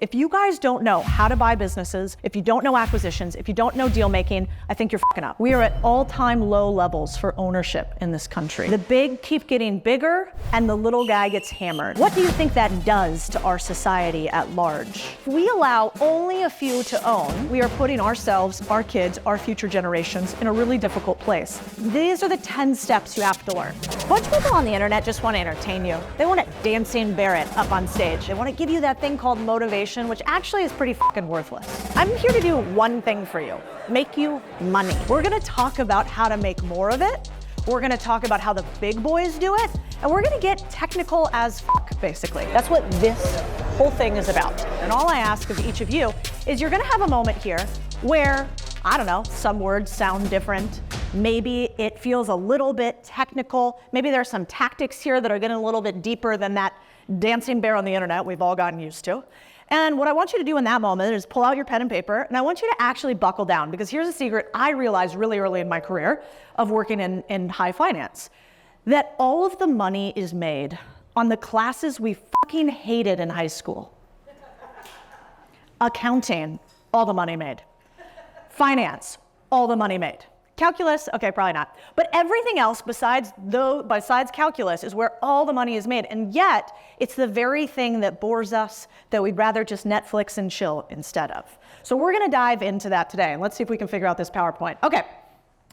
If you guys don't know how to buy businesses, if you don't know acquisitions, if you don't know deal making, I think you're fucking up. We are at all-time low levels for ownership in this country. The big keep getting bigger and the little guy gets hammered. What do you think that does to our society at large? If we allow only a few to own, we are putting ourselves, our kids, our future generations in a really difficult place. These are the 10 steps you have to learn. A bunch of people on the internet just want to entertain you. They want to dancing Barrett up on stage. They want to give you that thing called motivation, which actually is pretty fucking worthless. I'm here to do one thing for you, make you money. We're gonna talk about how to make more of it. We're gonna talk about how the big boys do it. And we're gonna get technical as fuck, basically. That's what this whole thing is about. And all I ask of each of you is you're gonna have a moment here where, I don't know, some words sound different. Maybe it feels a little bit technical. Maybe there are some tactics here that are getting a little bit deeper than that dancing bear on the internet we've all gotten used to. And what I want you to do in that moment is pull out your pen and paper, and I want you to actually buckle down, because here's a secret I realized really early in my career of working in high finance, that all of the money is made on the classes we fucking hated in high school. Accounting, all the money made. Finance, all the money made. Calculus, okay, probably not. But everything else besides calculus is where all the money is made. And yet, it's the very thing that bores us that we'd rather just Netflix and chill instead of. So we're gonna dive into that today, and let's see if we can figure out this PowerPoint. Okay,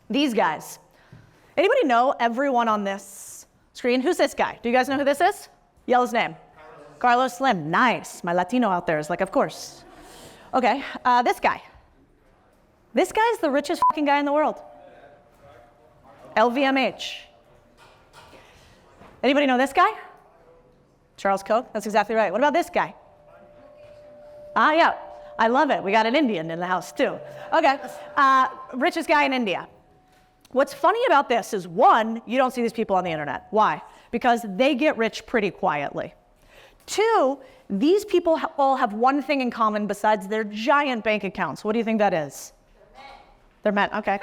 these guys. Anybody know everyone on this screen? Who's this guy? Do you guys know who this is? Yell his name. Carlos Slim, nice. My Latino out there is like, of course. Okay, this guy. This guy's the richest fucking guy in the world. LVMH. Anybody know this guy? Charles Koch, that's exactly right. What about this guy? Ah, yeah, I love it. We got an Indian in the house too. Okay, richest guy in India. What's funny about this is, one, you don't see these people on the internet. Why? Because they get rich pretty quietly. Two, these people all have one thing in common besides their giant bank accounts. What do you think that is? They're men, okay.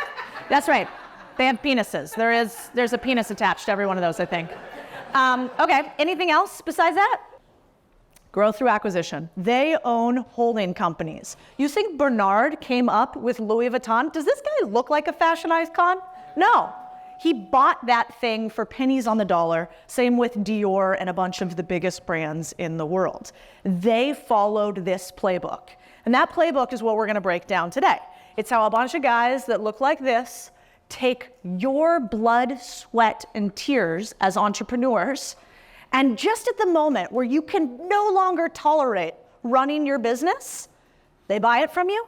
That's right. They have penises. There's a penis attached to every one of those, I think. Okay, anything else besides that? Growth through acquisition. They own holding companies. You think Bernard came up with Louis Vuitton? Does this guy look like a fashion icon? No. He bought that thing for pennies on the dollar. Same with Dior and a bunch of the biggest brands in the world. They followed this playbook. And that playbook is what we're gonna break down today. It's how a bunch of guys that look like this take your blood, sweat, and tears as entrepreneurs, and just at the moment where you can no longer tolerate running your business, they buy it from you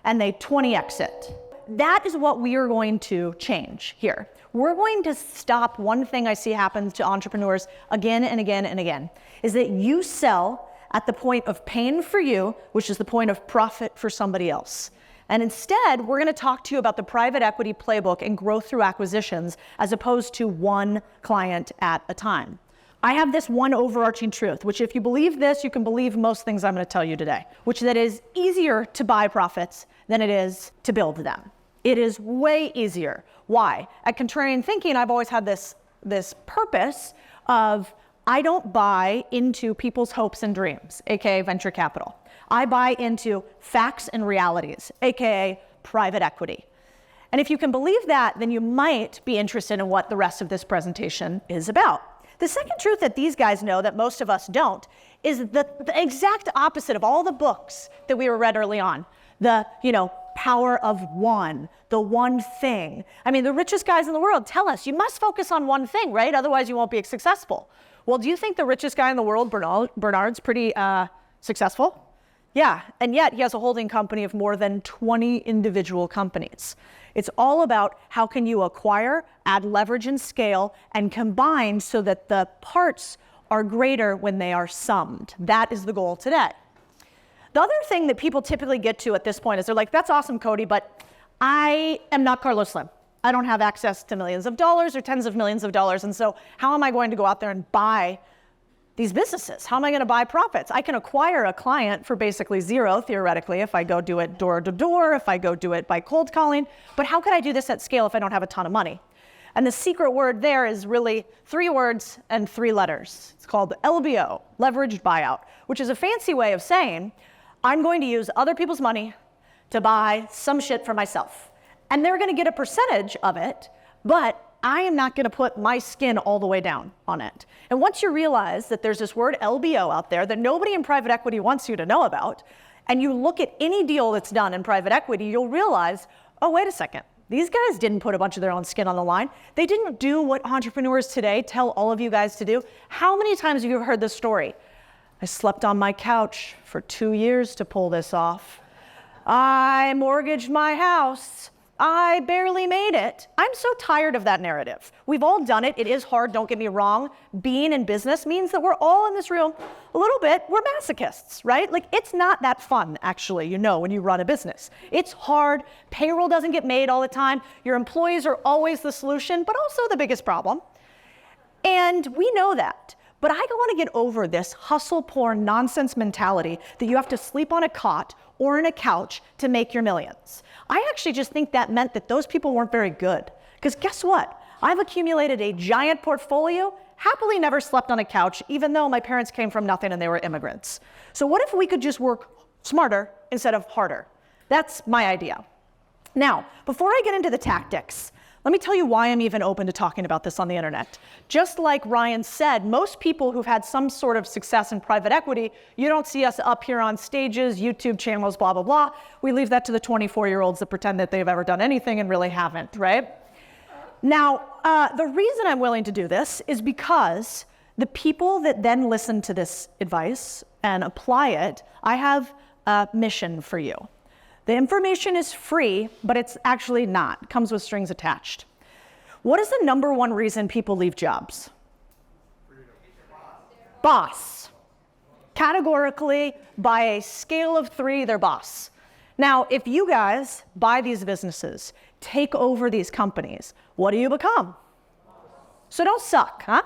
and they 20x it. That is what we are going to change here. We're going to stop one thing I see happen to entrepreneurs again and again and again, is that you sell at the point of pain for you, which is the point of profit for somebody else. And instead, we're gonna talk to you about the private equity playbook and growth through acquisitions as opposed to one client at a time. I have this one overarching truth, which if you believe this, you can believe most things I'm gonna tell you today, which that is easier to buy profits than it is to build them. It is way easier. Why? At Contrarian Thinking, I've always had this purpose of, I don't buy into people's hopes and dreams, AKA venture capital. I buy into facts and realities, AKA private equity. And if you can believe that, then you might be interested in what the rest of this presentation is about. The second truth that these guys know that most of us don't is the exact opposite of all the books that we read early on. The, power of one, the one thing. I mean, the richest guys in the world tell us you must focus on one thing, right? Otherwise you won't be successful. Well, do you think the richest guy in the world, Bernard's pretty successful? Yeah, and yet he has a holding company of more than 20 individual companies. It's all about how can you acquire, add leverage and scale, and combine so that the parts are greater when they are summed. That is the goal today. The other thing that people typically get to at this point is they're like, that's awesome, Codie, but I am not Carlos Slim. I don't have access to millions of dollars or tens of millions of dollars, and so how am I going to go out there and buy these businesses? How am I going to buy profits? I can acquire a client for basically zero, theoretically, if I go do it door to door, if I go do it by cold calling, but how could I do this at scale if I don't have a ton of money? And the secret word there is really 3 words and 3 letters. It's called LBO, leveraged buyout, which is a fancy way of saying, I'm going to use other people's money to buy some shit for myself. And they're gonna get a percentage of it, but I am not gonna put my skin all the way down on it. And once you realize that there's this word LBO out there that nobody in private equity wants you to know about, and you look at any deal that's done in private equity, you'll realize, oh, wait a second. These guys didn't put a bunch of their own skin on the line. They didn't do what entrepreneurs today tell all of you guys to do. How many times have you heard this story? I slept on my couch for 2 years to pull this off. I mortgaged my house. I barely made it. I'm so tired of that narrative. We've all done it. It is hard, don't get me wrong. Being in business means that we're all in this room a little bit, we're masochists, right? Like, it's not that fun, actually, when you run a business. It's hard. Payroll doesn't get made all the time. Your employees are always the solution, but also the biggest problem. And we know that. But I want to get over this hustle porn nonsense mentality that you have to sleep on a cot or in a couch to make your millions. I actually just think that meant that those people weren't very good. Because guess what? I've accumulated a giant portfolio, happily never slept on a couch, even though my parents came from nothing and they were immigrants. So what if we could just work smarter instead of harder? That's my idea. Now, before I get into the tactics, let me tell you why I'm even open to talking about this on the internet. Just like Ryan said, most people who've had some sort of success in private equity, you don't see us up here on stages, YouTube channels, blah, blah, blah. We leave that to the 24-year-olds that pretend that they've ever done anything and really haven't, right? Now, the reason I'm willing to do this is because the people that then listen to this advice and apply it, I have a mission for you. The information is free, but it's actually not. It comes with strings attached. What is the number one reason people leave jobs? Boss. Categorically, by a scale of 3, they're boss. Now, if you guys buy these businesses, take over these companies, what do you become? So don't suck, huh?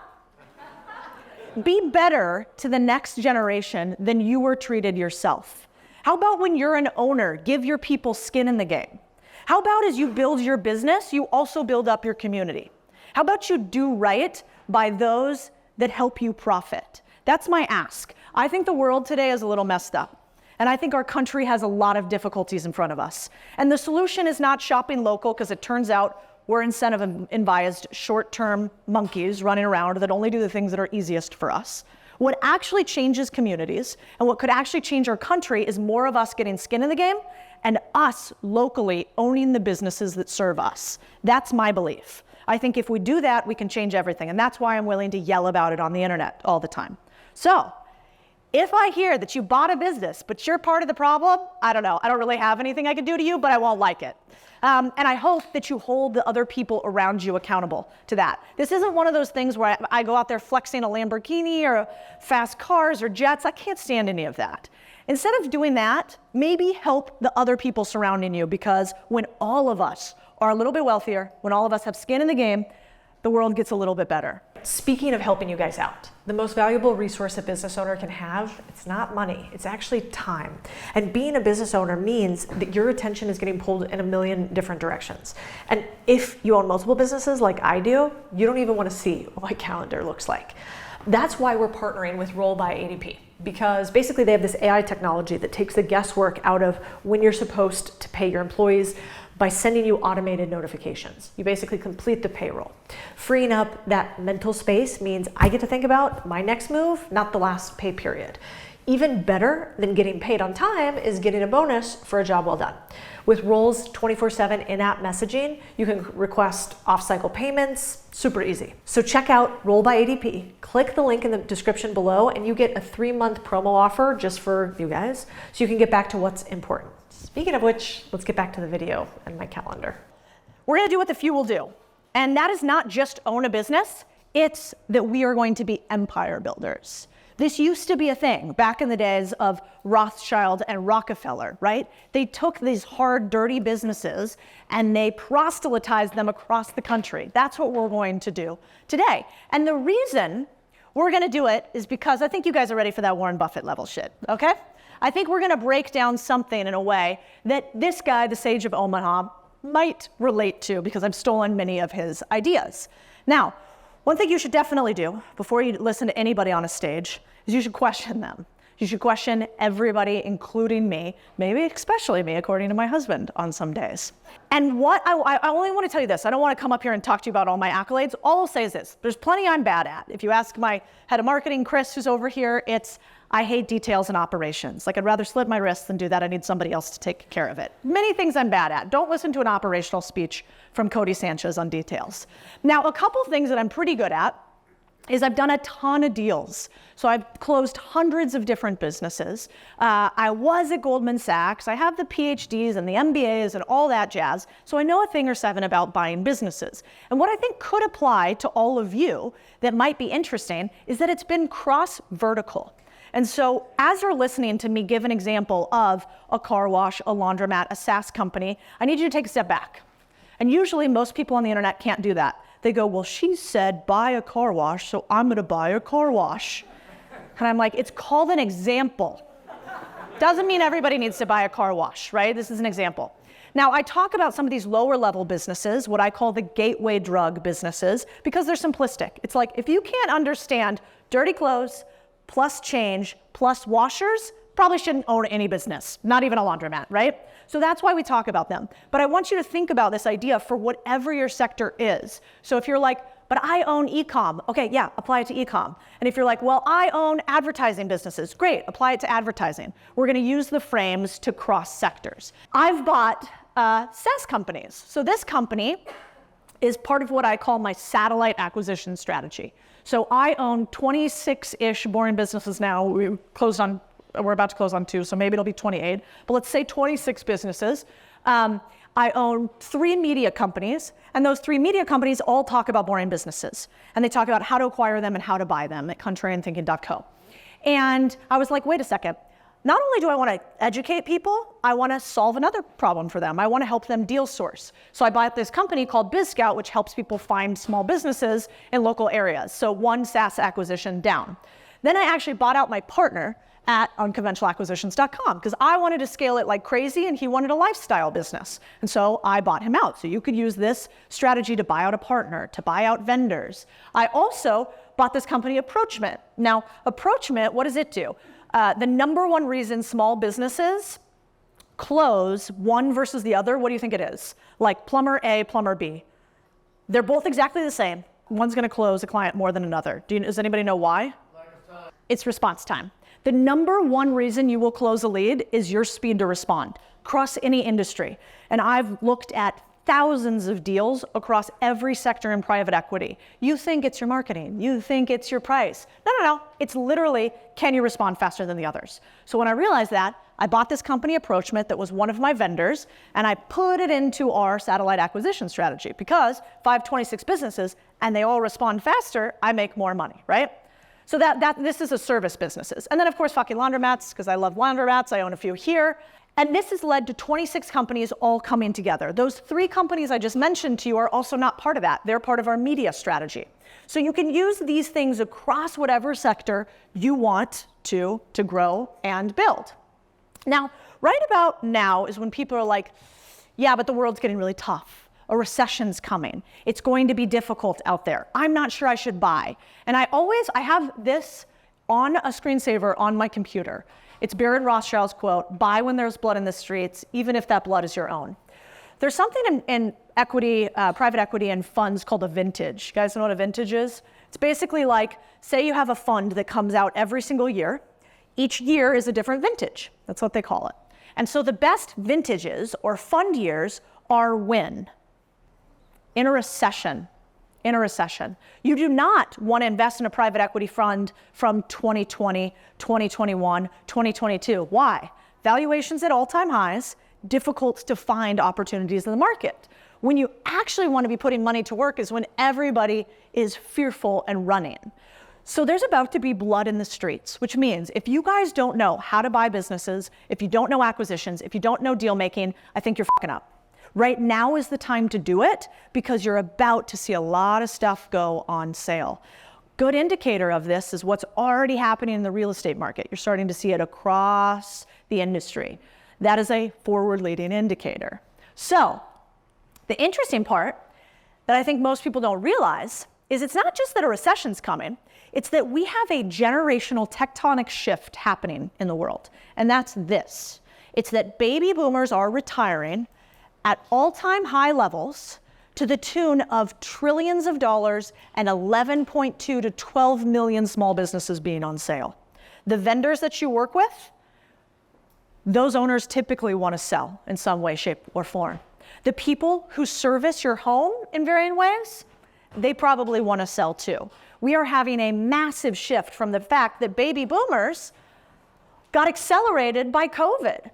Be better to the next generation than you were treated yourself. How about when you're an owner, give your people skin in the game? How about as you build your business, you also build up your community? How about you do right by those that help you profit? That's my ask. I think the world today is a little messed up. And I think our country has a lot of difficulties in front of us. And the solution is not shopping local, because it turns out we're incentive-advised short-term monkeys running around that only do the things that are easiest for us. What actually changes communities and what could actually change our country is more of us getting skin in the game and us locally owning the businesses that serve us. That's my belief. I think if we do that, we can change everything. And that's why I'm willing to yell about it on the internet all the time. So if I hear that you bought a business, but you're part of the problem, I don't know. I don't really have anything I can do to you, but I won't like it. And I hope that you hold the other people around you accountable to that. This isn't one of those things where I go out there flexing a Lamborghini or fast cars or jets. I can't stand any of that. Instead of doing that, maybe help the other people surrounding you, because when all of us are a little bit wealthier, when all of us have skin in the game, the world gets a little bit better. Speaking of helping you guys out, the most valuable resource a business owner can have, it's not money, it's actually time. And being a business owner means that your attention is getting pulled in a million different directions. And if you own multiple businesses like I do, you don't even want to see what my calendar looks like. That's why we're partnering with Roll by ADP, because basically they have this AI technology that takes the guesswork out of when you're supposed to pay your employees by sending you automated notifications. You basically complete the payroll. Freeing up that mental space means I get to think about my next move, not the last pay period. Even better than getting paid on time is getting a bonus for a job well done. With Roll's 24/7 in-app messaging, you can request off-cycle payments, super easy. So check out Roll by ADP, click the link in the description below, and you get a 3-month promo offer just for you guys, so you can get back to what's important. Speaking of which, let's get back to the video and my calendar. We're gonna do what the few will do. And that is not just own a business, it's that we are going to be empire builders. This used to be a thing back in the days of Rothschild and Rockefeller, right? They took these hard, dirty businesses and they proselytized them across the country. That's what we're going to do today. And the reason we're gonna do it is because I think you guys are ready for that Warren Buffett level shit, okay? I think we're gonna break down something in a way that this guy, the Sage of Omaha, might relate to, because I've stolen many of his ideas. Now, one thing you should definitely do before you listen to anybody on a stage is you should question them. You should question everybody, including me, maybe especially me, according to my husband on some days. And what I only want to tell you this. I don't want to come up here and talk to you about all my accolades. All I'll say is this. There's plenty I'm bad at. If you ask my head of marketing, Chris, who's over here, I hate details and operations. Like, I'd rather slit my wrists than do that. I need somebody else to take care of it. Many things I'm bad at. Don't listen to an operational speech from Codie Sanchez on details. Now, a couple things that I'm pretty good at is I've done a ton of deals. So I've closed hundreds of different businesses. I was at Goldman Sachs. I have the PhDs and the MBAs and all that jazz. So I know a thing or seven about buying businesses. And what I think could apply to all of you that might be interesting is that it's been cross-vertical. And so as you're listening to me give an example of a car wash, a laundromat, a SaaS company, I need you to take a step back. And usually most people on the internet can't do that. They go, well, she said buy a car wash, so I'm gonna buy a car wash. And I'm like, it's called an example. Doesn't mean everybody needs to buy a car wash, right? This is an example. Now, I talk about some of these lower level businesses, what I call the gateway drug businesses, because they're simplistic. It's like, if you can't understand dirty clothes plus change plus washers, probably shouldn't own any business, not even a laundromat, right? So that's why we talk about them. But I want you to think about this idea for whatever your sector is. So if you're like, but I own e-com, okay, yeah, apply it to e-com. And if you're like, well, I own advertising businesses, great, apply it to advertising. We're gonna use the frames to cross sectors. I've bought SaaS companies. So this company is part of what I call my satellite acquisition strategy. So I own 26-ish boring businesses now. We're about to close on 2, so maybe it'll be 28. But let's say 26 businesses. I own 3 media companies, and those 3 media companies all talk about boring businesses. And they talk about how to acquire them and how to buy them at contrarianthinking.co. And I was like, wait a second. Not only do I want to educate people, I want to solve another problem for them. I want to help them deal source. So I bought this company called BizScout, which helps people find small businesses in local areas. So 1 SaaS acquisition down. Then I actually bought out my partner at unconventionalacquisitions.com because I wanted to scale it like crazy and he wanted a lifestyle business. And so I bought him out. So you could use this strategy to buy out a partner, to buy out vendors. I also bought this company, Approachment. Now, Approachment, what does it do? The number one reason small businesses close one versus the other, what do you think it is? Like plumber A, plumber B. They're both exactly the same. One's gonna close a client more than another. Does anybody know why? Lack of time. It's response time. The number one reason you will close a lead is your speed to respond across any industry. And I've looked at thousands of deals across every sector in private equity. You think it's your marketing, you think it's your price. No. It's literally, can you respond faster than the others? So when I realized that, I bought this company, Approachment, that was one of my vendors, and I put it into our satellite acquisition strategy because if I have 26 businesses and they all respond faster, I make more money, right? So this is a service businesses. And then of course, fucking laundromats, because I love laundromats. I own a few here. And this has led to 26 companies all coming together. Those 3 companies I just mentioned to you are also not part of that. They're part of our media strategy. So you can use these things across whatever sector you want to grow and build. Now, right about now is when people are like, yeah, but the world's getting really tough. A recession's coming. It's going to be difficult out there. I'm not sure I should buy. And I have this on a screensaver on my computer. It's Baron Rothschild's quote, buy when there's blood in the streets, even if that blood is your own. There's something in equity, private equity and funds called a vintage. You guys know what a vintage is? It's basically like, say you have a fund that comes out every single year. Each year is a different vintage. That's what they call it. And so the best vintages or fund years are when? In a recession. You do not want to invest in a private equity fund from 2020, 2021, 2022. Why? Valuations at all-time highs, difficult to find opportunities in the market. When you actually want to be putting money to work is when everybody is fearful and running. So there's about to be blood in the streets, which means if you guys don't know how to buy businesses, if you don't know acquisitions, if you don't know deal making, I think you're fucking up. Right now is the time to do it because you're about to see a lot of stuff go on sale. Good indicator of this is what's already happening in the real estate market. You're starting to see it across the industry. That is a forward-leading indicator. So the interesting part that I think most people don't realize is it's not just that a recession's coming, it's that we have a generational tectonic shift happening in the world. And that's this. It's that baby boomers are retiring at all-time high levels to the tune of trillions of dollars and 11.2 to 12 million small businesses being on sale. The vendors that you work with, those owners typically want to sell in some way, shape, or form. The people who service your home in varying ways, they probably want to sell too. We are having a massive shift from the fact that baby boomers got accelerated by COVID.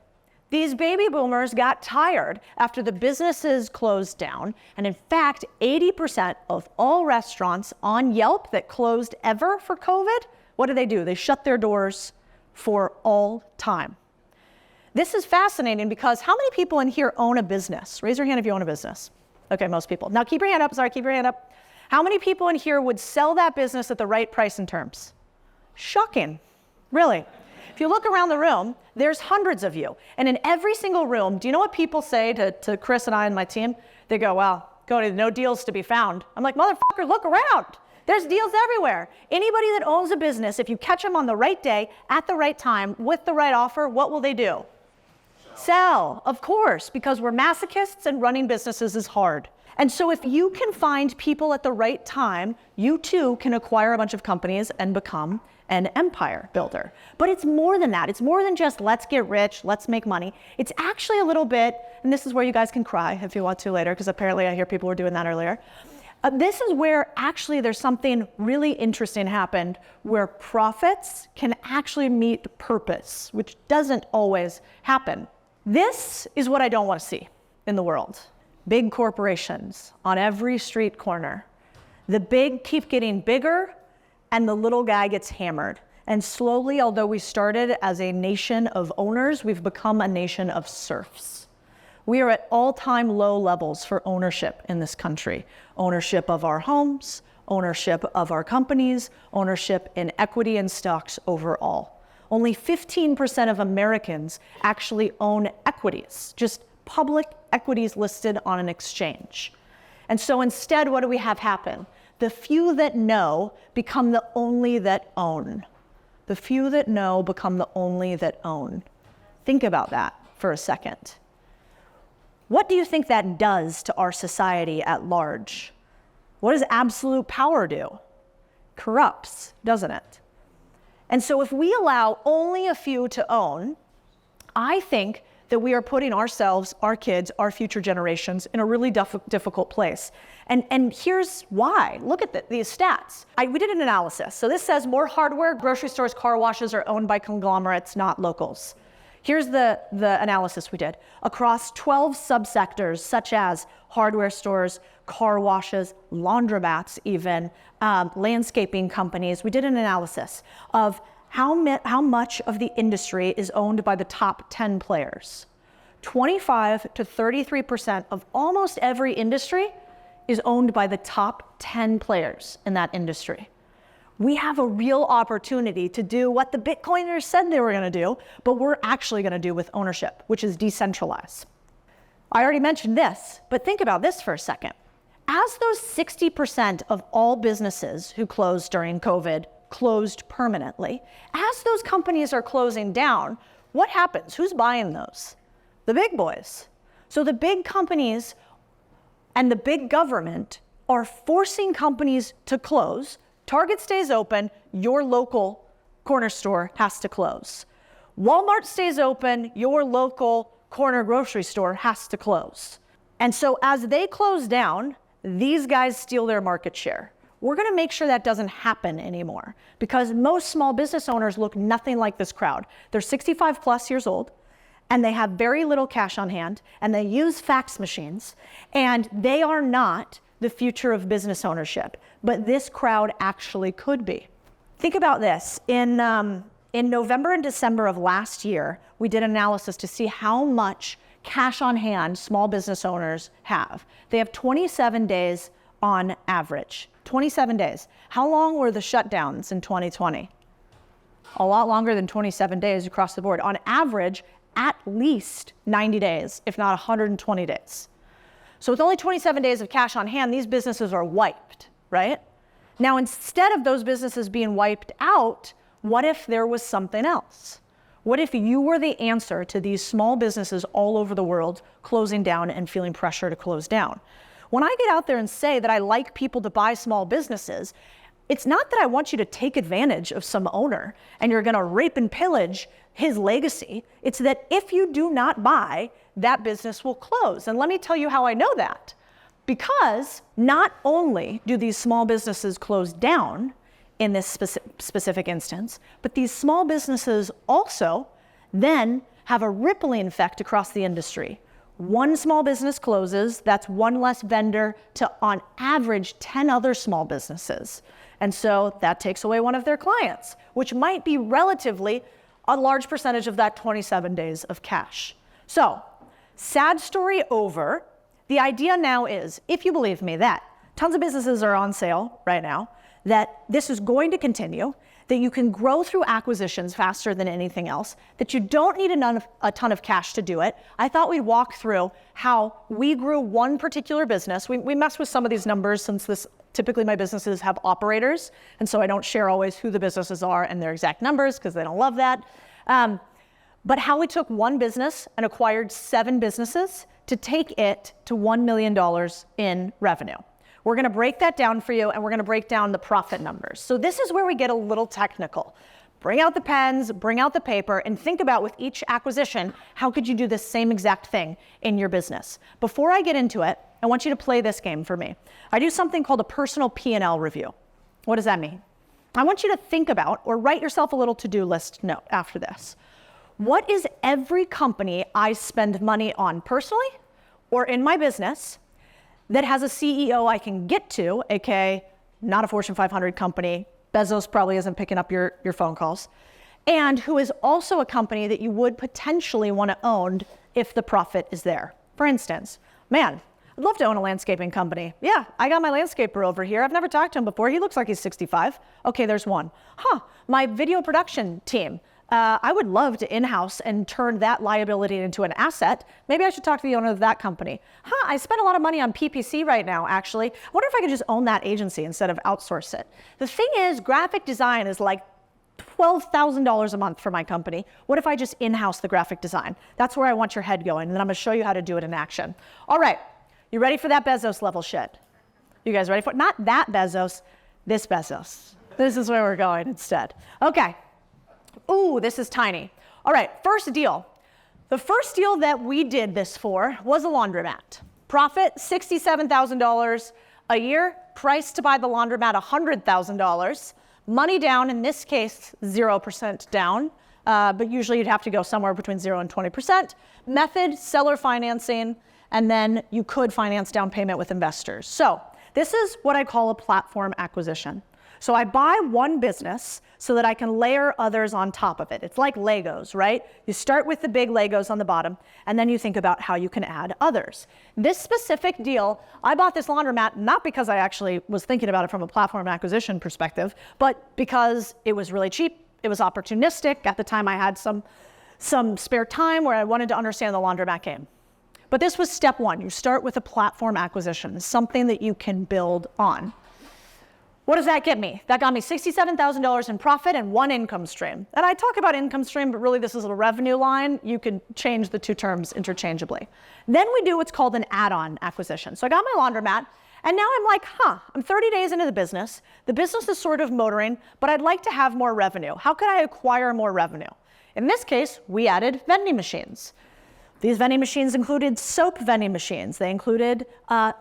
These baby boomers got tired after the businesses closed down. And in fact, 80% of all restaurants on Yelp that closed ever for COVID, what do? They shut their doors for all time. This is fascinating because how many people in here own a business? Raise your hand if you own a business. Okay, most people. Now keep your hand up. Sorry, keep your hand up. How many people in here would sell that business at the right price and terms? Shocking, really. If you look around the room, there's hundreds of you. And in every single room, do you know what people say to Chris and I and my team? They go, well, Codie, no deals to be found. I'm like, motherfucker, look around. There's deals everywhere. Anybody that owns a business, if you catch them on the right day, at the right time, with the right offer, what will they do? Sell, of course, because we're masochists and running businesses is hard. And so if you can find people at the right time, you too can acquire a bunch of companies and become an empire builder. But it's more than that. It's more than just let's get rich, let's make money. It's actually a little bit, and this is where you guys can cry if you want to later, because apparently I hear people were doing that earlier. This is where actually there's something really interesting happened where profits can actually meet purpose, which doesn't always happen. This is what I don't want to see in the world. Big corporations on every street corner. The big keep getting bigger and the little guy gets hammered. And slowly, although we started as a nation of owners, we've become a nation of serfs. We are at all-time low levels for ownership in this country. Ownership of our homes, ownership of our companies, ownership in equity and stocks overall. Only 15% of Americans actually own equities, just public equities listed on an exchange. And so instead, what do we have happen? The few that know become the only that own. The few that know become the only that own. Think about that for a second. What do you think that does to our society at large? What does absolute power do? Corrupts, doesn't it? And so if we allow only a few to own, I think that we are putting ourselves, our kids, our future generations in a really difficult place. And here's why. Look at these stats. We did an analysis. So this says more hardware, grocery stores, car washes are owned by conglomerates, not locals. Here's the analysis we did. Across 12 subsectors, such as hardware stores, car washes, laundromats even, landscaping companies, we did an analysis of how much of the industry is owned by the top 10 players. 25 to 33% of almost every industry is owned by the top 10 players in that industry. We have a real opportunity to do what the Bitcoiners said they were going to do, but we're actually going to do with ownership, which is decentralize. I already mentioned this, but think about this for a second. As those 60% of all businesses who closed during COVID closed permanently, as those companies are closing down, what happens? Who's buying those? The big boys. So the big companies and the big government are forcing companies to close. Target stays open, your local corner store has to close. Walmart stays open, your local corner grocery store has to close. And so as they close down, these guys steal their market share. We're gonna make sure that doesn't happen anymore because most small business owners look nothing like this crowd. They're 65 plus years old and they have very little cash on hand and they use fax machines and they are not the future of business ownership, but this crowd actually could be. Think about this. In November and December of last year, we did an analysis to see how much cash on hand small business owners have. They have 27 days on average. 27 days. How long were the shutdowns in 2020? A lot longer than 27 days across the board. On average, at least 90 days, if not 120 days. So with only 27 days of cash on hand, these businesses are wiped, right? Now, instead of those businesses being wiped out, what if there was something else? What if you were the answer to these small businesses all over the world closing down and feeling pressure to close down? When I get out there and say that I like people to buy small businesses, it's not that I want you to take advantage of some owner and you're gonna rape and pillage his legacy. It's that if you do not buy, that business will close. And let me tell you how I know that. Because not only do these small businesses close down in this specific instance, but these small businesses also then have a rippling effect across the industry. One small business closes, that's one less vendor to, on average, 10 other small businesses. And so that takes away one of their clients, which might be relatively a large percentage of that 27 days of cash. So, sad story over. The idea now is, if you believe me, that tons of businesses are on sale right now, that this is going to continue, that you can grow through acquisitions faster than anything else, that you don't need a ton of cash to do it. I thought we'd walk through how we grew one particular business. We mess with some of these numbers since typically my businesses have operators, and so I don't share always who the businesses are and their exact numbers because they don't love that. But how we took one business and acquired 7 businesses to take it to $1 million in revenue. We're gonna break that down for you, and we're gonna break down the profit numbers. So this is where we get a little technical. Bring out the pens, bring out the paper, and think about with each acquisition, how could you do the same exact thing in your business? Before I get into it, I want you to play this game for me. I do something called a personal P&L review. What does that mean? I want you to think about, or write yourself a little to-do list note after this. What is every company I spend money on personally or in my business that has a CEO I can get to, aka not a Fortune 500 company, Bezos probably isn't picking up your phone calls, and who is also a company that you would potentially want to own if the profit is there. For instance, man, I'd love to own a landscaping company. Yeah, I got my landscaper over here. I've never talked to him before. He looks like he's 65. Okay, there's one. My video production team. I would love to in-house and turn that liability into an asset. Maybe I should talk to the owner of that company. I spend a lot of money on PPC right now, actually. I wonder if I could just own that agency instead of outsource it. The thing is, graphic design is like $12,000 a month for my company. What if I just in-house the graphic design? That's where I want your head going, and then I'm gonna show you how to do it in action. All right, you ready for that Bezos level shit? You guys ready for it? Not that Bezos, this Bezos. This is where we're going instead. Okay. Ooh, this is tiny. All right, first deal. The first deal that we did this for was a laundromat. Profit, $67,000 a year. Price to buy the laundromat, $100,000. Money down, in this case, 0% down, but usually you'd have to go somewhere between 0 and 20%. Method, seller financing, and then you could finance down payment with investors. So this is what I call a platform acquisition. So I buy one business so that I can layer others on top of it. It's like Legos, right? You start with the big Legos on the bottom, and then you think about how you can add others. This specific deal, I bought this laundromat not because I actually was thinking about it from a platform acquisition perspective, but because it was really cheap, it was opportunistic. At the time I had some spare time where I wanted to understand the laundromat game. But this was step one. You start with a platform acquisition, something that you can build on. What does that get me? That got me $67,000 in profit and one income stream. And I talk about income stream, but really this is a revenue line. You can change the two terms interchangeably. Then we do what's called an add-on acquisition. So I got my laundromat, and now I'm like, I'm 30 days into the business. The business is sort of motoring, but I'd like to have more revenue. How could I acquire more revenue? In this case, we added vending machines. These vending machines included soap vending machines. They included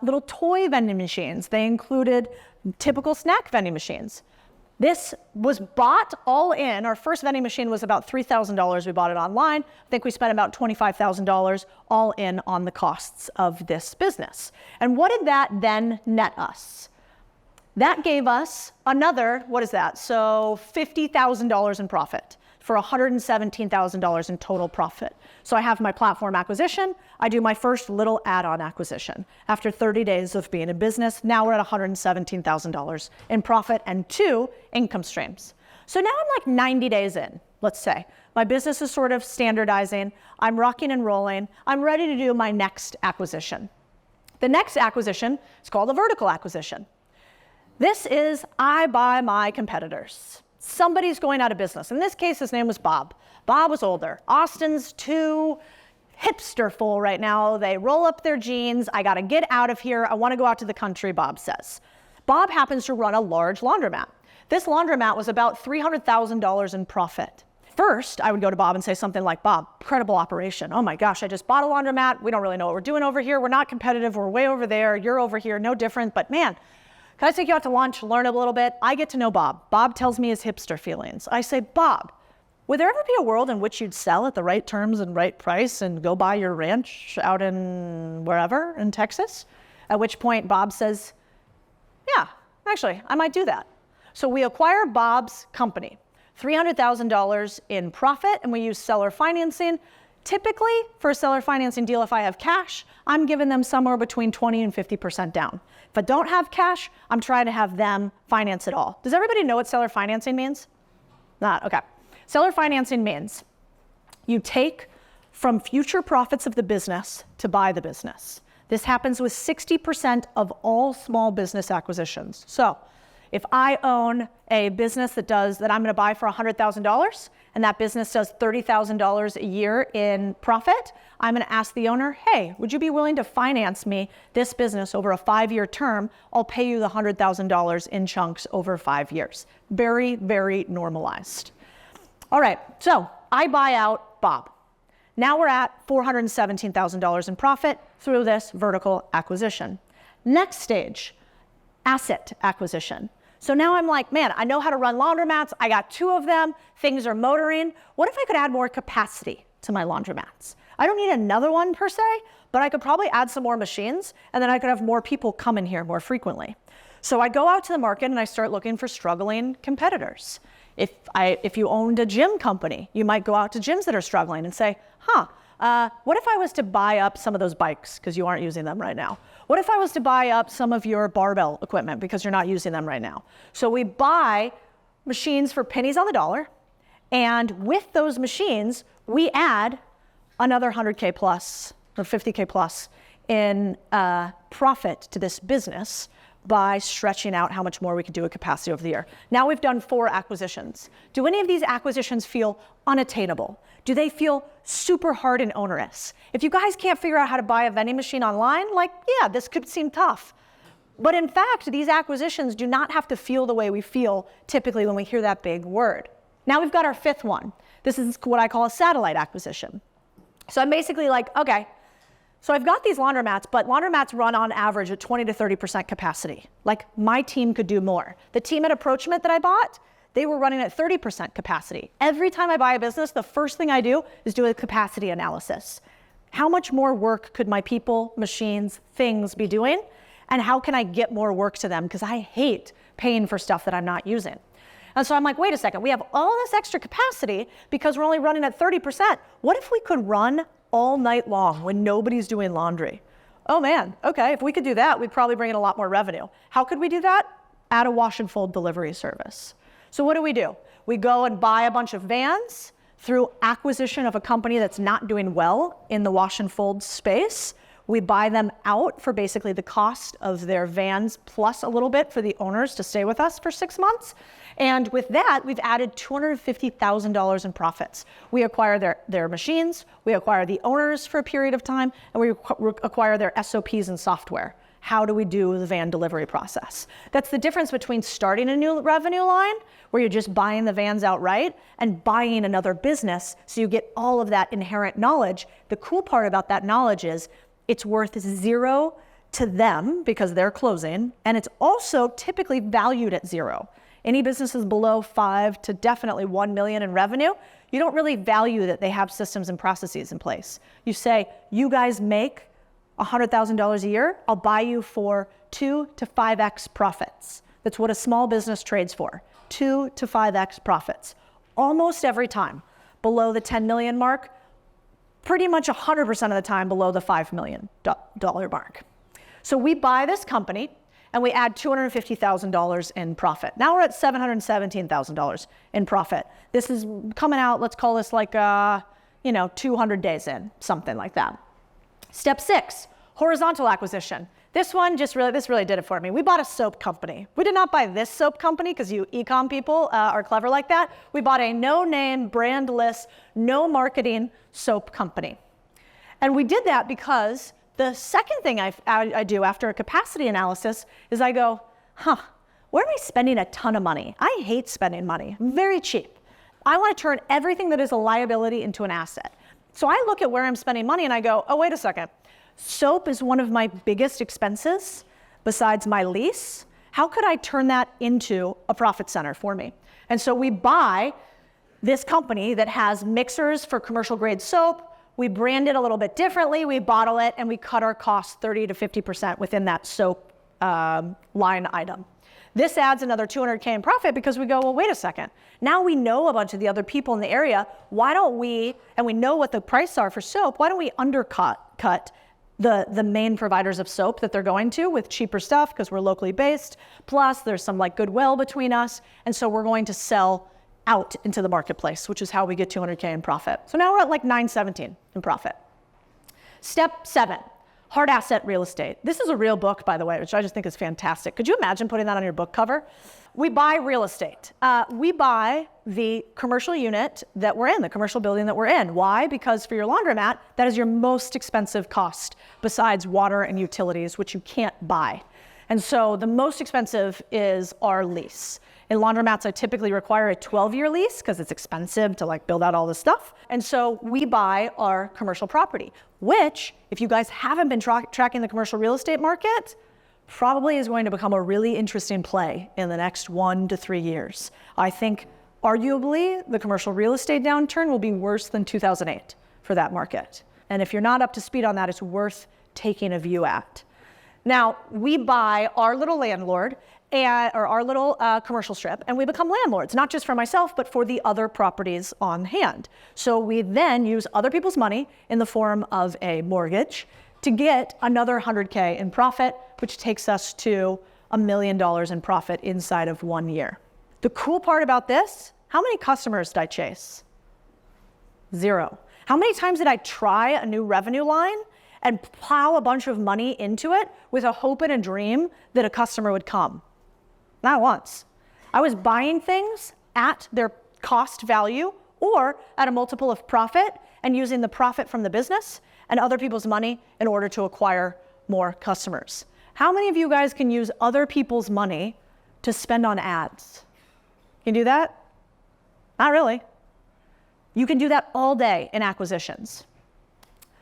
little toy vending machines. They included typical snack vending machines. This was bought all in. Our first vending machine was about $3,000. We bought it online. I think we spent about $25,000 all in on the costs of this business. And what did that then net us? That gave us another, what is that? So $50,000 in profit for $117,000 in total profit. So I have my platform acquisition. I do my first little add-on acquisition. After 30 days of being in business, now we're at $117,000 in profit and 2 income streams. So now I'm like 90 days in, let's say. My business is sort of standardizing. I'm rocking and rolling. I'm ready to do my next acquisition. The next acquisition is called a vertical acquisition. This is I buy my competitors. Somebody's going out of business. In this case, his name was Bob. Bob was older. Austin's too hipsterful right now. They roll up their jeans. I got to get out of here. I want to go out to the country, Bob says. Bob happens to run a large laundromat. This laundromat was about $300,000 in profit. First, I would go to Bob and say something like, Bob, incredible operation. Oh my gosh, I just bought a laundromat. We don't really know what we're doing over here. We're not competitive. We're way over there. You're over here. No different. But man, can I take you out to lunch, learn a little bit? I get to know Bob. Bob tells me his hipster feelings. I say, Bob, would there ever be a world in which you'd sell at the right terms and right price and go buy your ranch out in wherever in Texas? At which point Bob says, yeah, actually, I might do that. So we acquire Bob's company, $300,000 in profit, and we use seller financing. Typically, for a seller financing deal, if I have cash, I'm giving them somewhere between 20 and 50% down. If I don't have cash, I'm trying to have them finance it all. Does everybody know what seller financing means? Not, okay. Seller financing means you take from future profits of the business to buy the business. This happens with 60% of all small business acquisitions. So if I own a business that I'm going to buy for $100,000 and that business does $30,000 a year in profit, I'm going to ask the owner, hey, would you be willing to finance me this business over a 5-year term? I'll pay you the $100,000 in chunks over 5 years. Very, very normalized. All right, so I buy out Bob. Now we're at $417,000 in profit through this vertical acquisition. Next stage, asset acquisition. So now I'm like, man, I know how to run laundromats. I got 2 of them. Things are motoring. What if I could add more capacity to my laundromats? I don't need another one per se, but I could probably add some more machines, and then I could have more people come in here more frequently. So I go out to the market and I start looking for struggling competitors. If you owned a gym company, you might go out to gyms that are struggling and say, what if I was to buy up some of those bikes because you aren't using them right now? What if I was to buy up some of your barbell equipment because you're not using them right now? So we buy machines for pennies on the dollar, and with those machines, we add another 100K plus or 50K plus in profit to this business by stretching out how much more we can do at capacity over the year. Now we've done 4 acquisitions. Do any of these acquisitions feel unattainable? Do they feel super hard and onerous? If you guys can't figure out how to buy a vending machine online, yeah, this could seem tough. But in fact, these acquisitions do not have to feel the way we feel typically when we hear that big word. Now we've got our 5th one. This is what I call a satellite acquisition. So I'm basically like, okay, so I've got these laundromats, but laundromats run on average at 20 to 30% capacity. Like my team could do more. The team at Approachment that I bought, they were running at 30% capacity. Every time I buy a business, the first thing I do is do a capacity analysis. How much more work could my people, machines, things be doing? And how can I get more work to them? Because I hate paying for stuff that I'm not using. And so I'm like, wait a second, we have all this extra capacity because we're only running at 30%. What if we could run all night long when nobody's doing laundry? Oh man, okay, if we could do that, we'd probably bring in a lot more revenue. How could we do that? Add a wash and fold delivery service. So what do? We go and buy a bunch of vans through acquisition of a company that's not doing well in the wash and fold space. We buy them out for basically the cost of their vans plus a little bit for the owners to stay with us for 6 months. And with that, we've added $250,000 in profits. We acquire their machines, we acquire the owners for a period of time, and we acquire their SOPs and software. How do we do the van delivery process? That's the difference between starting a new revenue line, where you're just buying the vans outright, and buying another business, so you get all of that inherent knowledge. The cool part about that knowledge is it's worth 0 to them because they're closing, and it's also typically valued at 0. Any businesses below 5 to definitely 1 million in revenue, you don't really value that they have systems and processes in place. You say, you guys make $100,000 a year, I'll buy you for 2 to 5x profits. That's what a small business trades for, 2 to 5x profits. Almost every time below the 10 million mark, pretty much 100% of the time below the $5 million mark. So we buy this company and we add $250,000 in profit. Now we're at $717,000 in profit. This is coming out, let's call this like, 200 days in, something like that. Step 6, horizontal acquisition. This really did it for me. We bought a soap company. We did not buy this soap company because you e-com people are clever like that. We bought a no-name, brandless, no marketing soap company. And we did that because the second thing I do after a capacity analysis is I go, where am I spending a ton of money? I hate spending money. I'm very cheap. I want to turn everything that is a liability into an asset. So I look at where I'm spending money and I go, oh, wait a second. Soap is one of my biggest expenses besides my lease. How could I turn that into a profit center for me? And so we buy this company that has mixers for commercial grade soap. We brand it a little bit differently. We bottle it and we cut our costs 30 to 50% within that soap line item. This adds another $200K in profit because we go, well, wait a second. Now we know a bunch of the other people in the area. Why don't we, and we know what the prices are for soap, why don't we undercut the main providers of soap that they're going to with cheaper stuff because we're locally based. Plus there's some like goodwill between us. And so we're going to sell out into the marketplace, which is how we get 200K in profit. So now we're at like 917 in profit. Step 7. Hard asset real estate. This is a real book, by the way, which I just think is fantastic. Could you imagine putting that on your book cover? We buy real estate. We buy the commercial unit that we're in, the commercial building that we're in. Why? Because for your laundromat, that is your most expensive cost besides water and utilities, which you can't buy. And so the most expensive is our lease. In laundromats, I typically require a 12-year lease because it's expensive to like build out all this stuff. And so we buy our commercial property, which, if you guys haven't been tracking the commercial real estate market, probably is going to become a really interesting play in the next 1 to 3 years. I think arguably the commercial real estate downturn will be worse than 2008 for that market. And if you're not up to speed on that, it's worth taking a view at. Now, we buy our little landlord or our little commercial strip, and we become landlords, not just for myself, but for the other properties on hand. So we then use other people's money in the form of a mortgage to get another 100K in profit, which takes us to $1 million in profit inside of 1 year. The cool part about this, how many customers did I chase? 0. How many times did I try a new revenue line and plow a bunch of money into it with a hope and a dream that a customer would come? Not once. I was buying things at their cost value or at a multiple of profit and using the profit from the business and other people's money in order to acquire more customers. How many of you guys can use other people's money to spend on ads? Can you do that? Not really. You can do that all day in acquisitions.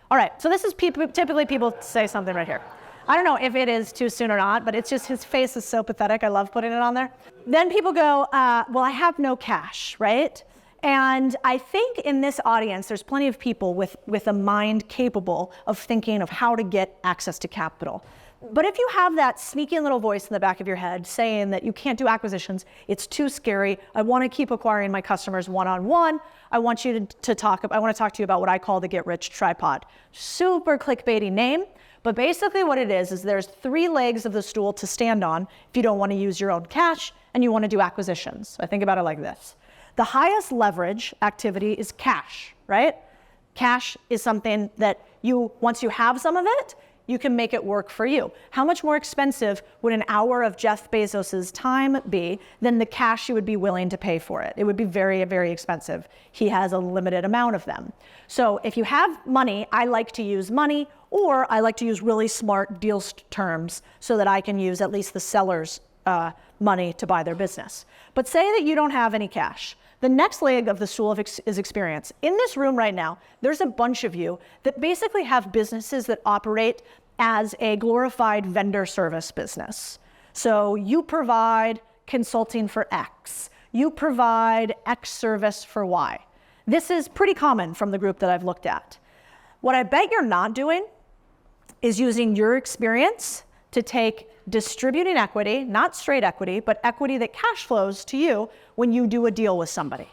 All right, so this is typically people say something right here. I don't know if it is too soon or not, but it's just his face is so pathetic. I love putting it on there. Then people go, well, I have no cash, right? And I think in this audience, there's plenty of people with a mind capable of thinking of how to get access to capital. But if you have that sneaky little voice in the back of your head saying that you can't do acquisitions, it's too scary, I want to keep acquiring my customers one-on-one, I want to talk to you about what I call the Get Rich Tripod. Super clickbaity name, but basically what it is there's 3 legs of the stool to stand on if you don't want to use your own cash and you want to do acquisitions. So I think about it like this. The highest leverage activity is cash, right? Cash is something that once you have some of it, you can make it work for you. How much more expensive would an hour of Jeff Bezos's time be than the cash you would be willing to pay for it? It would be very, very expensive. He has a limited amount of them. So if you have money, I like to use money, or I like to use really smart deal terms so that I can use at least the seller's money to buy their business. But say that you don't have any cash. The next leg of the stool is experience. In this room right now, there's a bunch of you that basically have businesses that operate as a glorified vendor service business. So you provide consulting for X. You provide X service for Y. This is pretty common from the group that I've looked at. What I bet you're not doing is using your experience to take distributing equity, not straight equity, but equity that cash flows to you when you do a deal with somebody.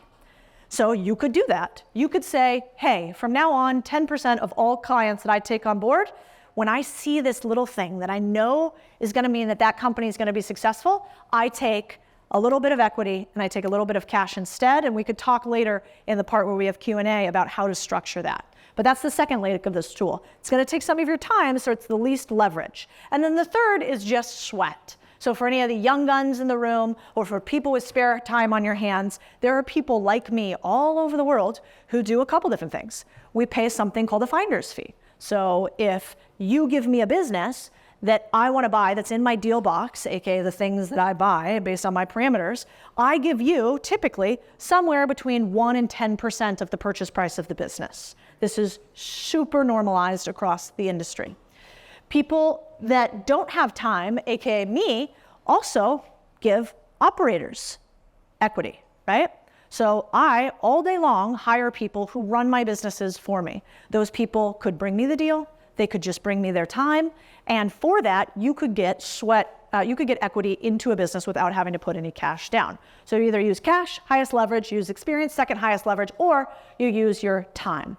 So you could do that. You could say, hey, from now on, 10% of all clients that I take on board, when I see this little thing that I know is going to mean that that company is going to be successful, I take a little bit of equity and I take a little bit of cash instead. And we could talk later in the part where we have Q&A about how to structure that. But that's the second leg of this tool. It's going to take some of your time, so it's the least leverage. And then the third is just sweat. So for any of the young guns in the room, or for people with spare time on your hands, there are people like me all over the world who do a couple different things. We pay something called a finder's fee. So if you give me a business that I want to buy that's in my deal box, aka the things that I buy based on my parameters, I give you typically somewhere between 1% and 10% of the purchase price of the business. This is super normalized across the industry. People that don't have time, aka me, also give operators equity, right? So I, all day long, hire people who run my businesses for me. Those people could bring me the deal, they could just bring me their time, and for that, you could get equity into a business without having to put any cash down. So you either use cash, highest leverage, use experience, second highest leverage, or you use your time.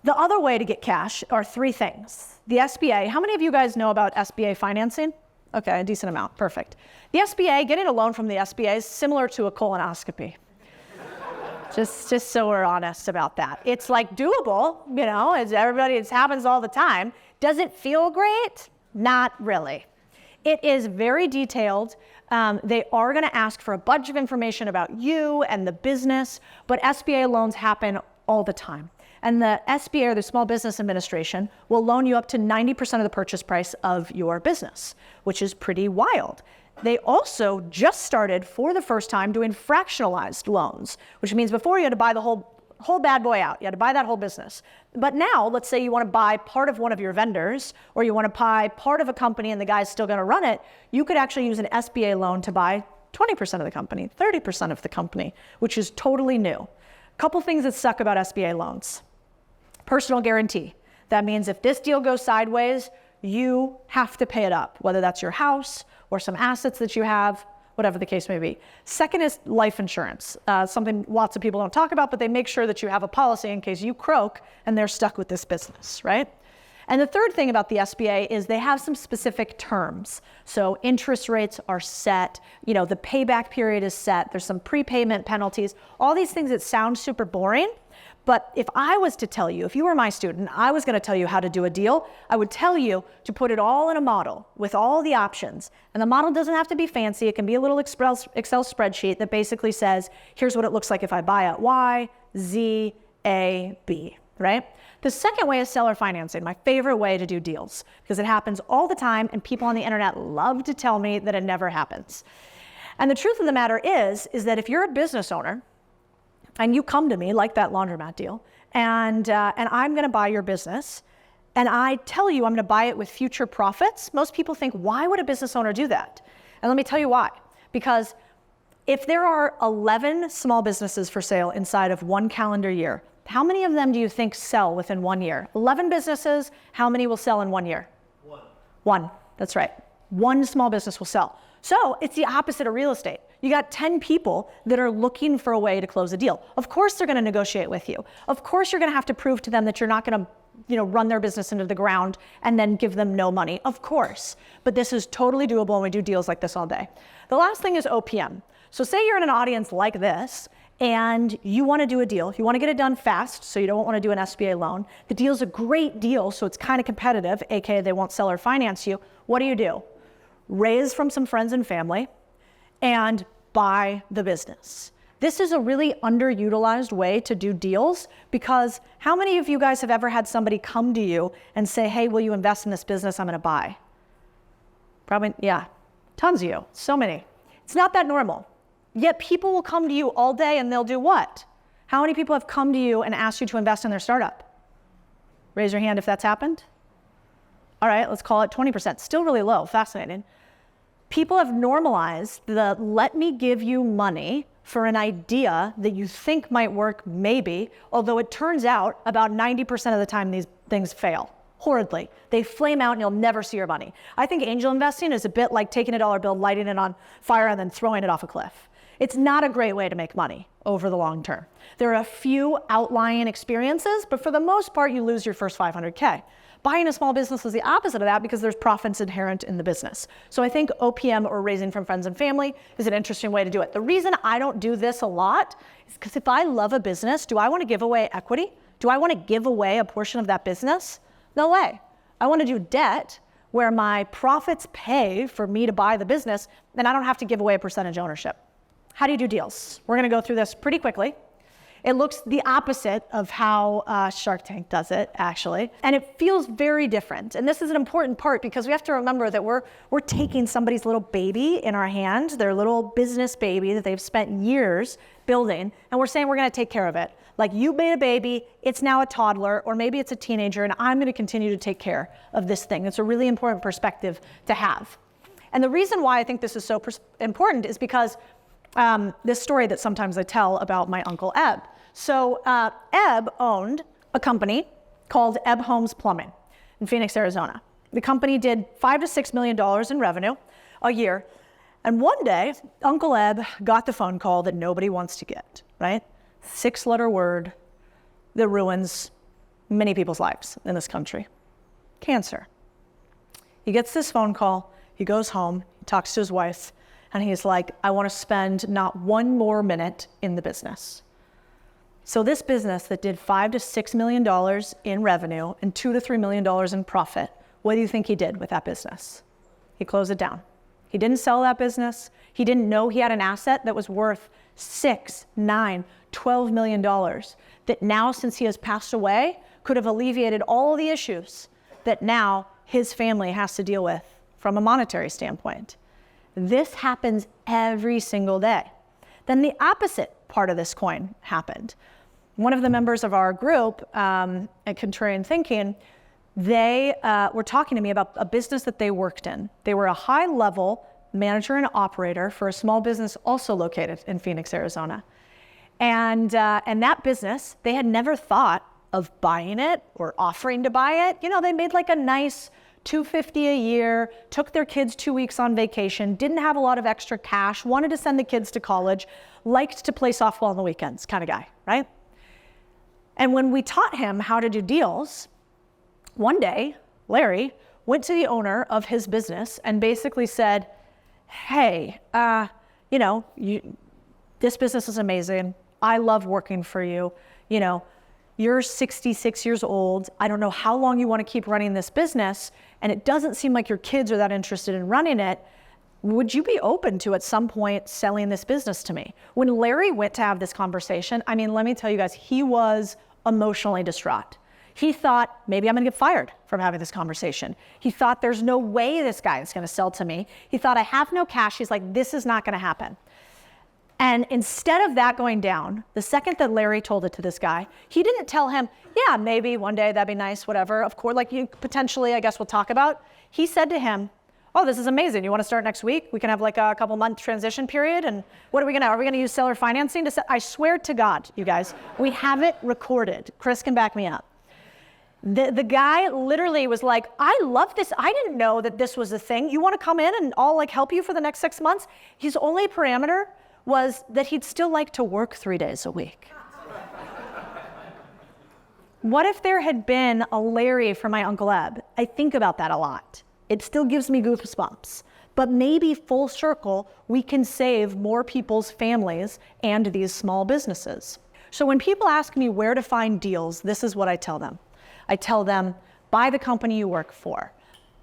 The other way to get cash are three things. The SBA, how many of you guys know about SBA financing? Okay, a decent amount, perfect. The SBA, getting a loan from the SBA is similar to a colonoscopy. Just so we're honest about that. It's like doable, you know, it happens all the time. Does it feel great? Not really. It is very detailed. They are gonna ask for a bunch of information about you and the business, but SBA loans happen all the time. And the SBA, or the Small Business Administration, will loan you up to 90% of the purchase price of your business, which is pretty wild. They also just started, for the first time, doing fractionalized loans, which means before you had to buy the whole bad boy out. You had to buy that whole business. But now, let's say you want to buy part of one of your vendors, or you want to buy part of a company and the guy's still going to run it, you could actually use an SBA loan to buy 20% of the company, 30% of the company, which is totally new. A couple things that suck about SBA loans. Personal guarantee. That means if this deal goes sideways, you have to pay it up, whether that's your house or some assets that you have, whatever the case may be. Second is life insurance, something lots of people don't talk about, but they make sure that you have a policy in case you croak and they're stuck with this business, right? And the third thing about the SBA is they have some specific terms. So interest rates are set, you know, the payback period is set, there's some prepayment penalties, all these things that sound super boring. But if I was to tell you, if you were my student, I was going to tell you how to do a deal, I would tell you to put it all in a model with all the options. And the model doesn't have to be fancy. It can be a little Excel spreadsheet that basically says, here's what it looks like if I buy at Y, Z, A, B, right? The second way is seller financing, my favorite way to do deals, because it happens all the time and people on the internet love to tell me that it never happens. And the truth of the matter is that if you're a business owner, and you come to me like that laundromat deal, and I'm gonna buy your business, and I tell you I'm gonna buy it with future profits, most people think, why would a business owner do that? And let me tell you why. Because if there are 11 small businesses for sale inside of one calendar year, how many of them do you think sell within 1 year? 11 businesses, how many will sell in 1 year? One, that's right. One small business will sell. So it's the opposite of real estate. You got 10 people that are looking for a way to close a deal. Of course they're gonna negotiate with you. Of course you're gonna have to prove to them that you're not gonna, run their business into the ground and then give them no money. Of course. But this is totally doable and we do deals like this all day. The last thing is OPM. So say you're in an audience like this and you wanna do a deal. You wanna get it done fast, so you don't wanna do an SBA loan. The deal's a great deal, so it's kind of competitive, aka they won't sell or finance you. What do? Raise from some friends and family, and buy the business. This is a really underutilized way to do deals, because how many of you guys have ever had somebody come to you and say, hey, will you invest in this business I'm gonna buy? Probably, yeah, tons of you, so many. It's not that normal. Yet people will come to you all day and they'll do what? How many people have come to you and asked you to invest in their startup? Raise your hand if that's happened. All right, let's call it 20%, still really low, fascinating. People have normalized the let me give you money for an idea that you think might work, maybe, although it turns out about 90% of the time these things fail horridly. They flame out and you'll never see your money. I think angel investing is a bit like taking a dollar bill, lighting it on fire, and then throwing it off a cliff. It's not a great way to make money over the long term. There are a few outlying experiences, but for the most part, you lose your first 500K. Buying a small business is the opposite of that because there's profits inherent in the business. So I think OPM, or raising from friends and family, is an interesting way to do it. The reason I don't do this a lot is because if I love a business, do I want to give away equity? Do I want to give away a portion of that business? No way. I want to do debt where my profits pay for me to buy the business, and I don't have to give away a percentage ownership. How do you do deals? We're going to go through this pretty quickly. It looks the opposite of how Shark Tank does it, actually. And it feels very different. And this is an important part because we have to remember that we're taking somebody's little baby in our hand, their little business baby that they've spent years building, and we're saying we're going to take care of it. Like, you made a baby, it's now a toddler, or maybe it's a teenager, and I'm going to continue to take care of this thing. It's a really important perspective to have. And the reason why I think this is so important is because this story that sometimes I tell about my Uncle Eb. So Eb owned a company called Eb Homes Plumbing in Phoenix, Arizona. The company did $5 to $6 million in revenue a year. And one day, Uncle Eb got the phone call that nobody wants to get, right? 6-letter word that ruins many people's lives in this country. Cancer. He gets this phone call, he goes home, he talks to his wife, and he's like, I want to spend not one more minute in the business. So this business that did $5 to $6 million in revenue and $2 to $3 million in profit, what do you think he did with that business? He closed it down. He didn't sell that business. He didn't know he had an asset that was worth $6, $9, $12 million that now, since he has passed away, could have alleviated all the issues that now his family has to deal with from a monetary standpoint. This happens every single day. Then the opposite part of this coin happened. One of the members of our group at Contrarian Thinking, they were talking to me about a business that they worked in. They were a high-level manager and operator for a small business also located in Phoenix, Arizona. And that business, they had never thought of buying it or offering to buy it. You know, they made like a nice $250 a year, took their kids 2 weeks on vacation, didn't have a lot of extra cash, wanted to send the kids to college, liked to play softball on the weekends kind of guy, right? And when we taught him how to do deals, one day, Larry went to the owner of his business and basically said, hey, this business is amazing. I love working for you. You know, you're 66 years old. I don't know how long you want to keep running this business, and it doesn't seem like your kids are that interested in running it. Would you be open to, at some point, selling this business to me? When Larry went to have this conversation, I mean, let me tell you guys, he was emotionally distraught. He thought, maybe I'm going to get fired from having this conversation. He thought, there's no way this guy is going to sell to me. He thought, I have no cash. He's like, this is not going to happen. And instead of that going down, the second that Larry told it to this guy, he didn't tell him, yeah, maybe one day that'd be nice, whatever. Of course, like you potentially, I guess we'll talk about. He said to him, oh, this is amazing. You want to start next week? We can have like a couple month transition period. And what are we going to use seller financing to sell? I swear to God, you guys, we have it recorded. Chris can back me up. The guy literally was like, I love this. I didn't know that this was a thing. You want to come in and I'll like help you for the next 6 months? His only parameter was that he'd still like to work 3 days a week. What if there had been a Larry for my Uncle Eb? I think about that a lot. It still gives me goosebumps. But maybe full circle, we can save more people's families and these small businesses. So when people ask me where to find deals, this is what I tell them. I tell them, buy the company you work for,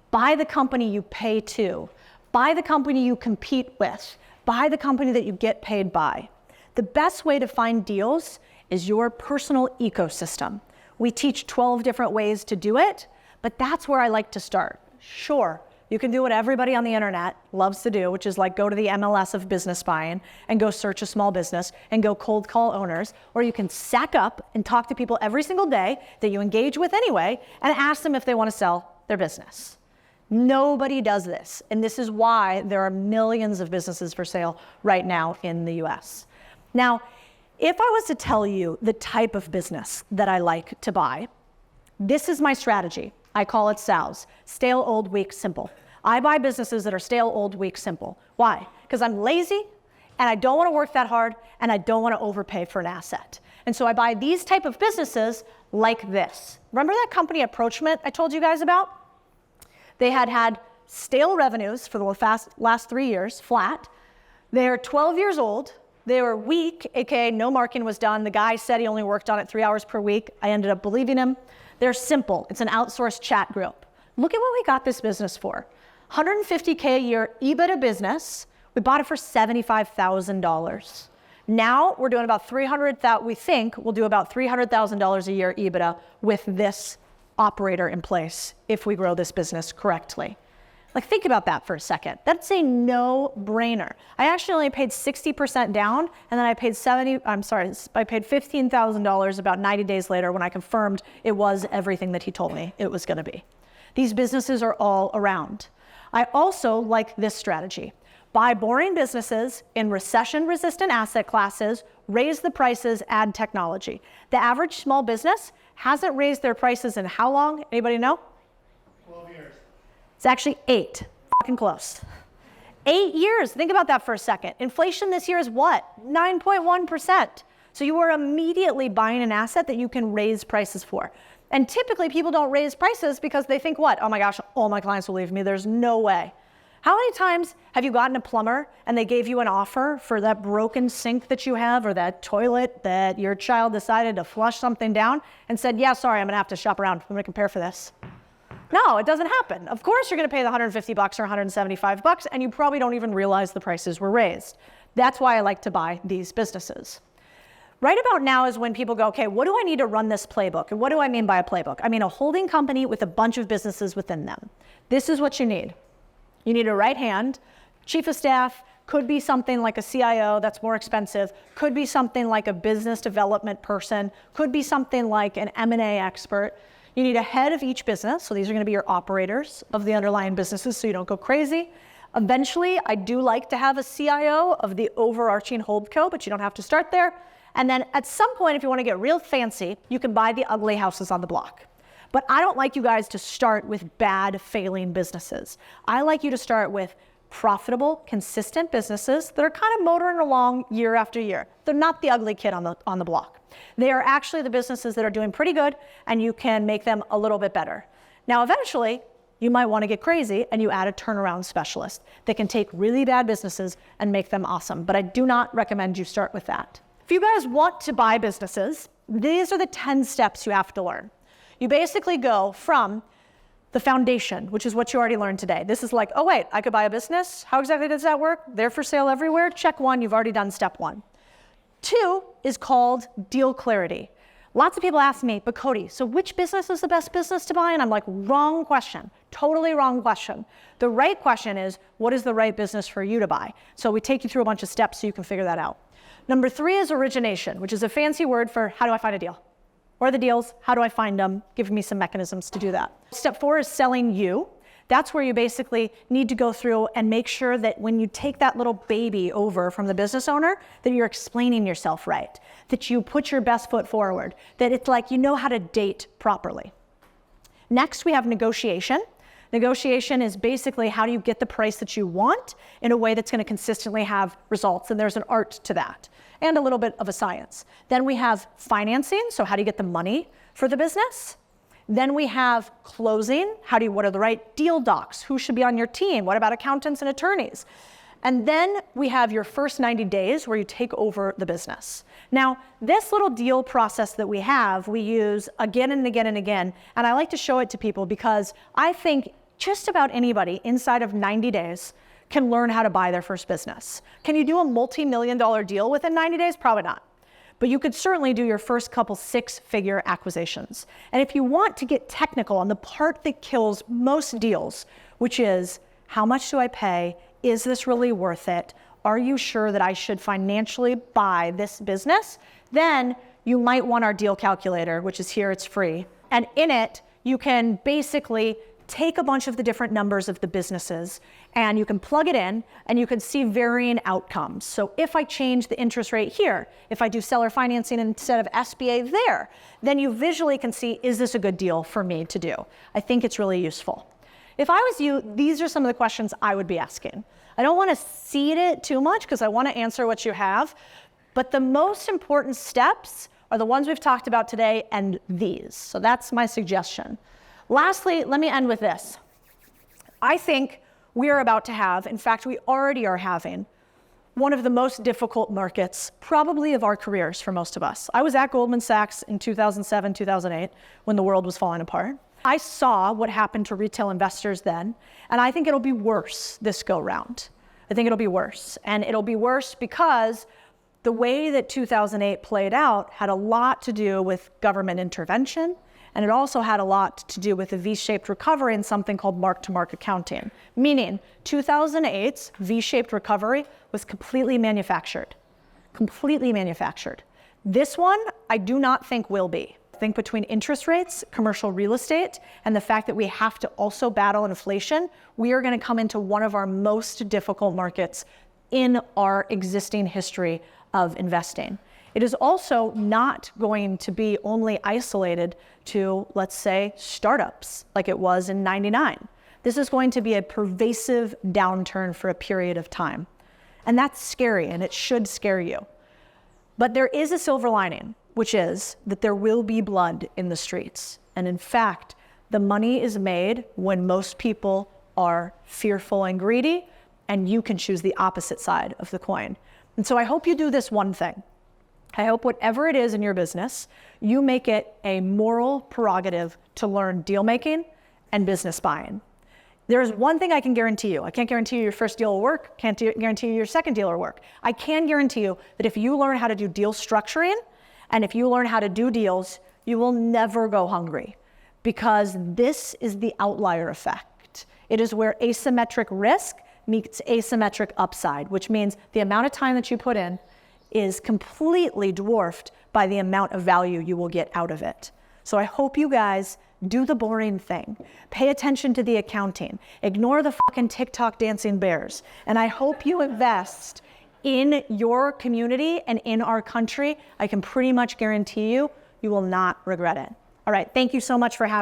buy the company you pay to, buy the company you compete with, buy the company that you get paid by. The best way to find deals is your personal ecosystem. We teach 12 different ways to do it, but that's where I like to start. Sure, you can do what everybody on the internet loves to do, which is like go to the MLS of business buying and go search a small business and go cold call owners, or you can sack up and talk to people every single day that you engage with anyway and ask them if they want to sell their business. Nobody does this, and this is why there are millions of businesses for sale right now in the US. Now, if I was to tell you the type of business that I like to buy, this is my strategy. I call it SALS, stale, old, weak, simple. I buy businesses that are stale, old, weak, simple. Why? Because I'm lazy, and I don't want to work that hard, and I don't want to overpay for an asset. And so I buy these type of businesses like this. Remember that company Approachment I told you guys about? They had stale revenues for the last 3 years, flat. They're 12 years old. They were weak, AKA no marketing was done. The guy said he only worked on it 3 hours per week. I ended up believing him. They're simple. It's an outsourced chat group. Look at what we got this business for. $150K a year EBITDA business. We bought it for $75,000. Now we're doing about we think we'll do about $300,000 a year EBITDA with this operator in place if we grow this business correctly. Like, think about that for a second. That's a no-brainer. I actually only paid 60% down, and then I paid $15,000 about 90 days later when I confirmed it was everything that he told me it was gonna be. These businesses are all around. I also like this strategy. Buy boring businesses in recession-resistant asset classes, raise the prices, add technology. The average small business hasn't raised their prices in how long? Anybody know? 12 years. It's actually 8. Fucking close. 8 years. Think about that for a second. Inflation this year is what? 9.1%. So you are immediately buying an asset that you can raise prices for. And typically people don't raise prices because they think what? Oh my gosh, all my clients will leave me. There's no way. How many times have you gotten a plumber and they gave you an offer for that broken sink that you have or that toilet that your child decided to flush something down and said, yeah, sorry, I'm gonna have to shop around. I'm gonna compare for this. No, it doesn't happen. Of course you're gonna pay the $150 or $175 and you probably don't even realize the prices were raised. That's why I like to buy these businesses. Right about now is when people go, okay, what do I need to run this playbook? And what do I mean by a playbook? I mean a holding company with a bunch of businesses within them. This is what you need. You need a right hand, chief of staff, could be something like a CIO that's more expensive, could be something like a business development person, could be something like an M&A expert. You need a head of each business, so these are gonna be your operators of the underlying businesses so you don't go crazy. Eventually, I do like to have a CIO of the overarching holdco, but you don't have to start there. And then at some point, if you wanna get real fancy, you can buy the ugly houses on the block. But I don't like you guys to start with bad, failing businesses. I like you to start with profitable, consistent businesses that are kind of motoring along year after year. They're not the ugly kid on the block. They are actually the businesses that are doing pretty good and you can make them a little bit better. Now, eventually, you might want to get crazy and you add a turnaround specialist that can take really bad businesses and make them awesome. But I do not recommend you start with that. If you guys want to buy businesses, these are the 10 steps you have to learn. You basically go from the foundation, which is what you already learned today. This is like, oh wait, I could buy a business? How exactly does that work? They're for sale everywhere? Check 1, you've already done step 1. 2 is called deal clarity. Lots of people ask me, but Codie, so which business is the best business to buy? And I'm like, wrong question, totally wrong question. The right question is, what is the right business for you to buy? So we take you through a bunch of steps so you can figure that out. Number 3 is origination, which is a fancy word for how do I find a deal? Or the deals, how do I find them? Give me some mechanisms to do that. Step 4 is selling you. That's where you basically need to go through and make sure that when you take that little baby over from the business owner, that you're explaining yourself right, that you put your best foot forward, that it's like you know how to date properly. Next, we have negotiation. Negotiation is basically how do you get the price that you want in a way that's going to consistently have results, and there's an art to that, and a little bit of a science. Then we have financing, so how do you get the money for the business? Then we have closing, what are the right deal docs? Who should be on your team? What about accountants and attorneys? And then we have your first 90 days where you take over the business. Now, this little deal process that we have, we use again and again and again, and I like to show it to people because I think just about anybody inside of 90 days can learn how to buy their first business. Can you do a multi-million-dollar deal within 90 days? Probably not. But you could certainly do your first couple 6-figure acquisitions. And if you want to get technical on the part that kills most deals, which is how much do I pay? Is this really worth it? Are you sure that I should financially buy this business? Then you might want our deal calculator, which is here, it's free. And in it, you can basically take a bunch of the different numbers of the businesses and you can plug it in and you can see varying outcomes. So if I change the interest rate here, if I do seller financing instead of SBA there, then you visually can see, is this a good deal for me to do? I think it's really useful. If I was you, these are some of the questions I would be asking. I don't want to seed it too much because I want to answer what you have, but the most important steps are the ones we've talked about today and these. So that's my suggestion. Lastly, let me end with this. I think we are about to have, in fact, we already are having, one of the most difficult markets, probably of our careers for most of us. I was at Goldman Sachs in 2007, 2008, when the world was falling apart. I saw what happened to retail investors then, and I think it'll be worse this go round. I think it'll be worse. And it'll be worse because the way that 2008 played out had a lot to do with government intervention, and it also had a lot to do with a V-shaped recovery in something called mark-to-market accounting. Meaning, 2008's V-shaped recovery was completely manufactured. Completely manufactured. This one, I do not think will be. I think between interest rates, commercial real estate, and the fact that we have to also battle inflation, we are going to come into one of our most difficult markets in our existing history of investing. It is also not going to be only isolated to, let's say, startups like it was in '99. This is going to be a pervasive downturn for a period of time. And that's scary, and it should scare you. But there is a silver lining, which is that there will be blood in the streets. And in fact, the money is made when most people are fearful and greedy, and you can choose the opposite side of the coin. And so I hope you do this one thing. I hope whatever it is in your business, you make it a moral prerogative to learn deal making and business buying. There's one thing I can guarantee you. I can't guarantee you your first deal will work, can't guarantee you your second deal will work. I can guarantee you that if you learn how to do deal structuring, and if you learn how to do deals, you will never go hungry, because this is the outlier effect. It is where asymmetric risk meets asymmetric upside, which means the amount of time that you put in is completely dwarfed by the amount of value you will get out of it. So I hope you guys do the boring thing. Pay attention to the accounting. Ignore the fucking TikTok dancing bears. And I hope you invest in your community and in our country. I can pretty much guarantee you, you will not regret it. All right, thank you so much for having me.